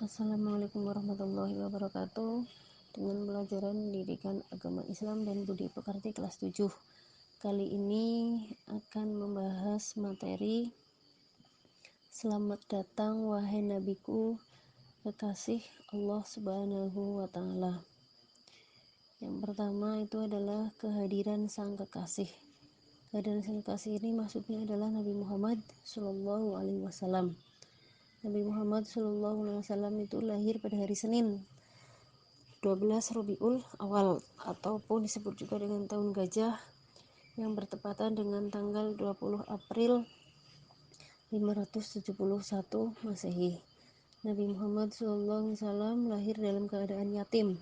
Assalamualaikum warahmatullahi wabarakatuh. Dengan pelajaran pendidikan agama Islam dan budi pekerti kelas 7. Kali ini akan membahas materi Selamat datang wahai nabiku, kekasih Allah Subhanahu wa taala. Yang pertama itu adalah kehadiran sang kekasih. Kehadiran sang kekasih ini maksudnya adalah Nabi Muhammad Shallallahu alaihi wasallam. Nabi Muhammad SAW itu lahir pada hari Senin 12 Rabiul Awal ataupun disebut juga dengan tahun gajah yang bertepatan dengan tanggal 20 April 571 Masehi. Nabi Muhammad SAW lahir dalam keadaan yatim.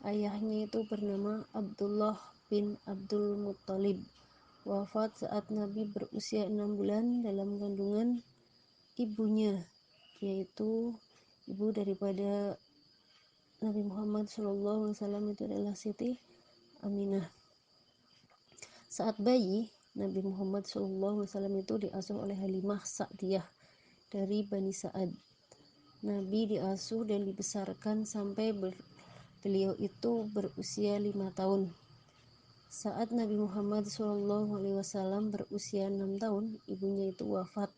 Ayahnya itu bernama Abdullah bin Abdul Muttalib. Wafat saat Nabi berusia 6 bulan dalam kandungan ibunya, yaitu ibu daripada Nabi Muhammad SAW itu adalah Siti Aminah. Saat bayi, Nabi Muhammad SAW itu diasuh oleh Halimah Sa'diyah dari Bani Sa'ad. Nabi diasuh dan dibesarkan sampai beliau itu berusia 5 tahun. Saat Nabi Muhammad SAW berusia 6 tahun, ibunya itu wafat.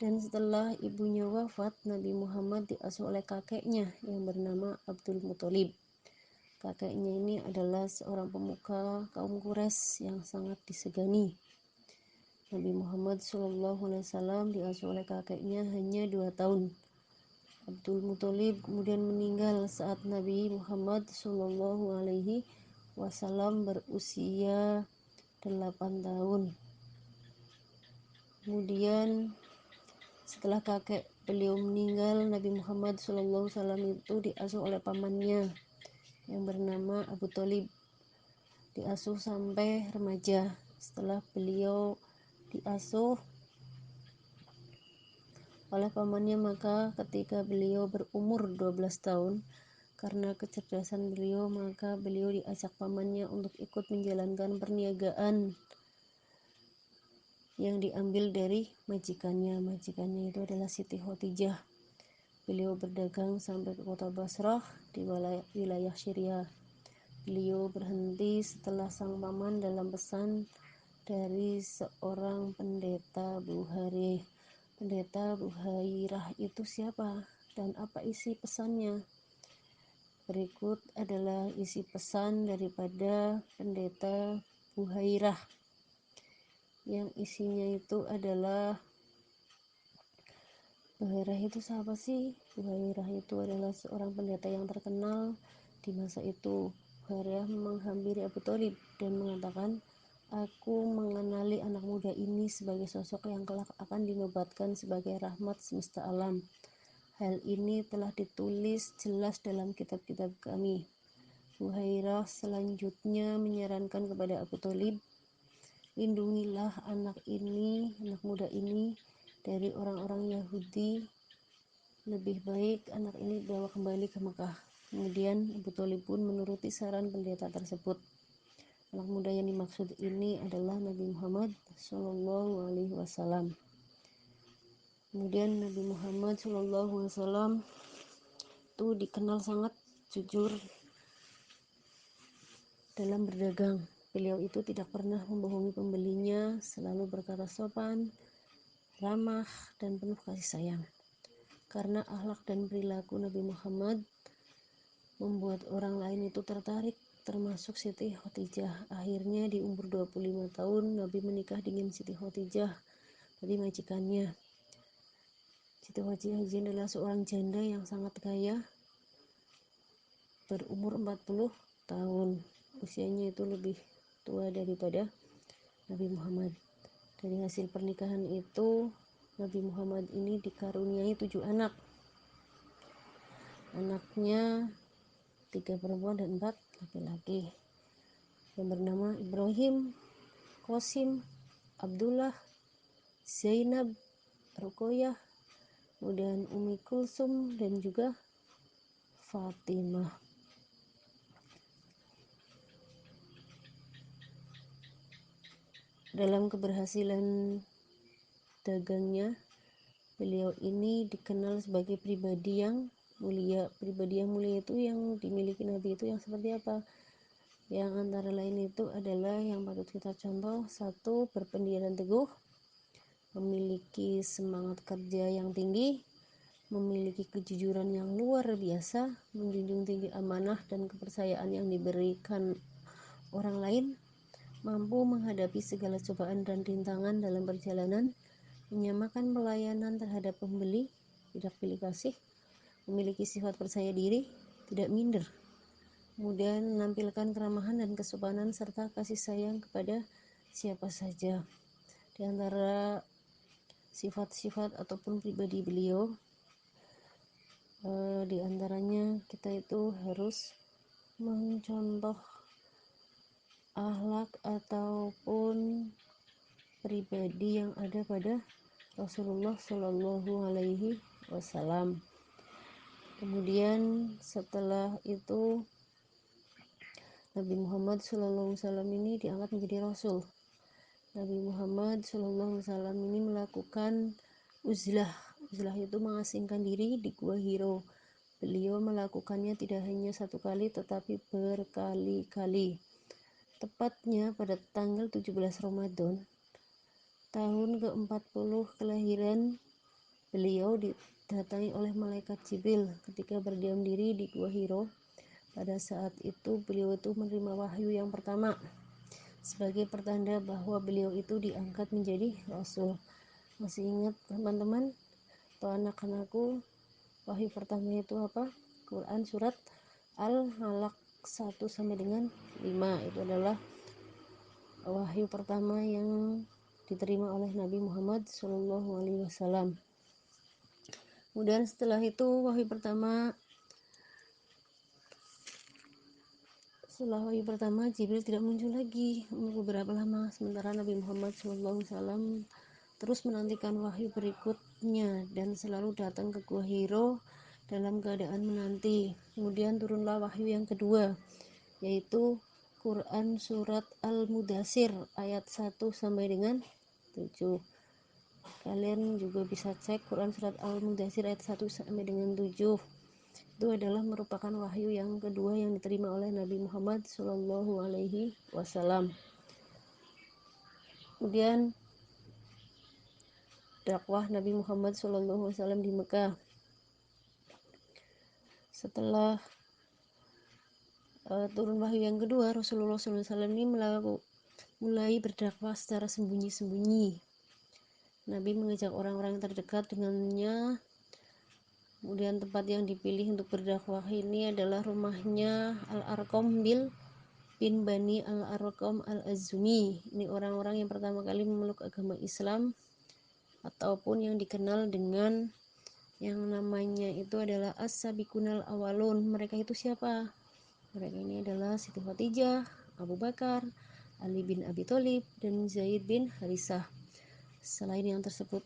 Dan setelah ibunya wafat, Nabi Muhammad diasuh oleh kakeknya yang bernama Abdul Muthalib. Kakeknya ini adalah seorang pemuka kaum Quraisy yang sangat disegani. Nabi Muhammad SAW diasuh oleh kakeknya hanya 2 tahun. Abdul Muthalib kemudian meninggal saat Nabi Muhammad SAW berusia 8 tahun. Kemudian setelah kakek beliau meninggal, Nabi Muhammad SAW itu diasuh oleh pamannya yang bernama Abu Thalib. Diasuh sampai remaja. Setelah beliau diasuh oleh pamannya, maka ketika beliau berumur 12 tahun, karena kecerdasan beliau, maka beliau diajak pamannya untuk ikut menjalankan perniagaan yang diambil dari majikannya. Majikannya itu adalah Siti Khadijah. Beliau berdagang sampai ke kota Basrah di wilayah Syria. Beliau berhenti setelah sang paman dalam pesan dari seorang pendeta Buhairah. Pendeta Buhairah itu siapa dan apa isi pesannya? Berikut adalah isi pesan daripada pendeta Buhairah, yang isinya itu adalah, Buhairah itu siapa sih? Buhairah itu adalah seorang pendeta yang terkenal di masa itu. Buhairah menghampiri Abu Thalib dan mengatakan, "Aku mengenali anak muda ini sebagai sosok yang kelak akan dinobatkan sebagai rahmat semesta alam. Hal ini telah ditulis jelas dalam kitab-kitab kami." Buhairah selanjutnya menyarankan kepada Abu Thalib, "Lindungilah anak muda ini dari orang-orang Yahudi. Lebih baik anak ini dibawa kembali ke Mekah." Kemudian Abu Thalib pun menuruti saran pendeta tersebut. Anak muda yang dimaksud ini adalah Nabi Muhammad SAW. Kemudian Nabi Muhammad SAW itu dikenal sangat jujur dalam berdagang. Beliau itu tidak pernah membohongi pembelinya, selalu berkata sopan, ramah, dan penuh kasih sayang. Karena akhlak dan perilaku Nabi Muhammad membuat orang lain itu tertarik, termasuk Siti Khadijah. Akhirnya di umur 25 tahun Nabi menikah dengan Siti Khadijah dari majikannya. Siti Khadijah adalah seorang janda yang sangat kaya, berumur 40 tahun. Usianya itu lebih tua daripada Nabi Muhammad. Dari hasil pernikahan itu, Nabi Muhammad ini dikaruniai 7 anak. Anaknya 3 perempuan dan 4 laki-laki, yang bernama Ibrahim, Qasim, Abdullah, Zainab, Ruqayyah, kemudian Ummi Kulsum, dan juga Fatimah. Dalam keberhasilan dagangnya, Beliau ini dikenal sebagai pribadi yang mulia. Pribadi yang mulia itu yang dimiliki Nabi itu yang seperti apa? Yang antara lain itu adalah yang patut kita contoh: satu, berpendirian teguh, memiliki semangat kerja yang tinggi, memiliki kejujuran yang luar biasa, menjunjung tinggi amanah dan kepercayaan yang diberikan orang lain, mampu menghadapi segala cobaan dan rintangan dalam perjalanan, menyamakan pelayanan terhadap pembeli, tidak pilih kasih, memiliki sifat percaya diri, tidak minder, kemudian menampilkan keramahan dan kesopanan serta kasih sayang kepada siapa saja. Di antara sifat-sifat ataupun pribadi beliau, di antaranya kita itu harus mencontoh akhlak ataupun pribadi yang ada pada Rasulullah Shallallahu Alaihi Wasallam. Kemudian setelah itu Nabi Muhammad Shallallahu Alaihi Wasallam ini diangkat menjadi Rasul. Nabi Muhammad Shallallahu Alaihi Wasallam ini melakukan uzlah. Uzlah itu mengasingkan diri di Gua Hiro. Beliau melakukannya tidak hanya satu kali tetapi berkali-kali. Tepatnya pada tanggal 17 Ramadan tahun ke-40 kelahiran beliau didatangi oleh malaikat Jibril ketika berdiam diri di Gua Hiro. Pada saat itu beliau itu menerima wahyu yang pertama sebagai pertanda bahwa beliau itu diangkat menjadi Rasul. Masih ingat teman-teman atau anak-anakku, wahyu pertama itu apa? Quran surat Al-Alaq 1 sampai dengan 5. Itu adalah wahyu pertama yang diterima oleh Nabi Muhammad Shallallahu Alaihi Wasallam. Kemudian setelah itu wahyu pertama Jibril tidak muncul lagi untuk beberapa lama, sementara Nabi Muhammad SAW terus menantikan wahyu berikutnya dan selalu datang ke Gua Hiro dalam keadaan menanti. Kemudian turunlah wahyu yang kedua, yaitu Quran surat Al-Mudathir ayat 1 sampai dengan 7. Kalian juga bisa cek Quran surat Al-Mudathir ayat 1 sampai dengan 7. Itu adalah merupakan wahyu yang kedua yang diterima oleh Nabi Muhammad Shallallahu Alaihi Wasallam. Kemudian dakwah Nabi Muhammad Shallallahu Alaihi Wasallam di Mekah. Setelah turun wahyu yang kedua, Rasulullah SAW ini mulai berdakwah secara sembunyi-sembunyi. Nabi mengajak orang-orang yang terdekat dengannya. Kemudian tempat yang dipilih untuk berdakwah ini adalah rumahnya Al-Arqam bin Bani Al-Arqam Al-Azmi. Ini orang-orang yang pertama kali memeluk agama Islam ataupun yang dikenal dengan yang namanya itu adalah As-Sabiqunal Awalun. Mereka itu siapa? Mereka ini adalah Siti Khadijah, Abu Bakar, Ali bin Abi Thalib, dan Zaid bin Harisah. Selain yang tersebut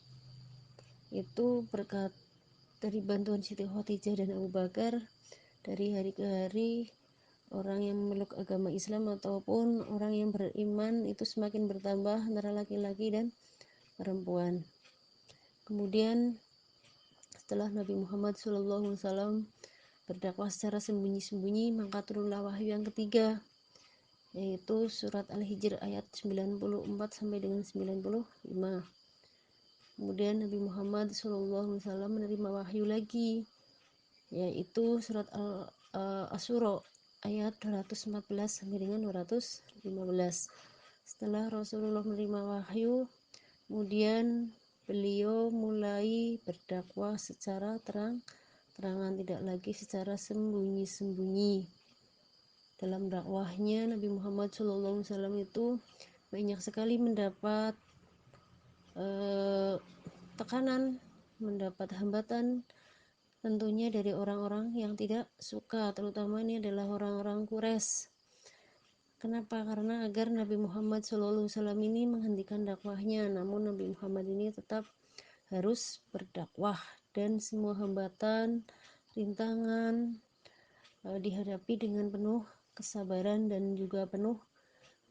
itu berkat dari bantuan Siti Khadijah dan Abu Bakar, dari hari ke hari orang yang memeluk agama Islam ataupun orang yang beriman itu semakin bertambah antara laki-laki dan perempuan. Kemudian setelah Nabi Muhammad SAW berdakwah secara sembunyi-sembunyi, maka turunlah wahyu yang ketiga, yaitu surat Al-Hijr ayat 94 sampai dengan 95. Kemudian Nabi Muhammad SAW menerima wahyu lagi, yaitu surat Al-Asyura ayat 214 sampai dengan 215. Setelah Rasulullah menerima wahyu, kemudian beliau mulai berdakwah secara terang-terangan, tidak lagi secara sembunyi-sembunyi. Dalam dakwahnya Nabi Muhammad SAW itu banyak sekali mendapat tekanan, mendapat hambatan tentunya dari orang-orang yang tidak suka, terutama ini adalah orang-orang Quraisy. Kenapa? Karena agar Nabi Muhammad SAW ini menghentikan dakwahnya, namun Nabi Muhammad ini tetap harus berdakwah dan semua hambatan, rintangan dihadapi dengan penuh kesabaran dan juga penuh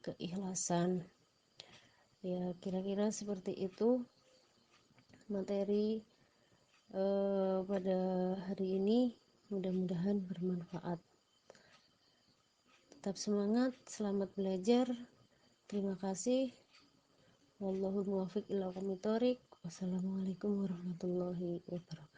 keikhlasan. Ya, kira-kira seperti itu materi pada hari ini. Mudah-mudahan bermanfaat. Tetap semangat, selamat belajar. Terima kasih. Wallahul muwaffiq ila aqwamit thoriq. Wassalamualaikum warahmatullahi wabarakatuh.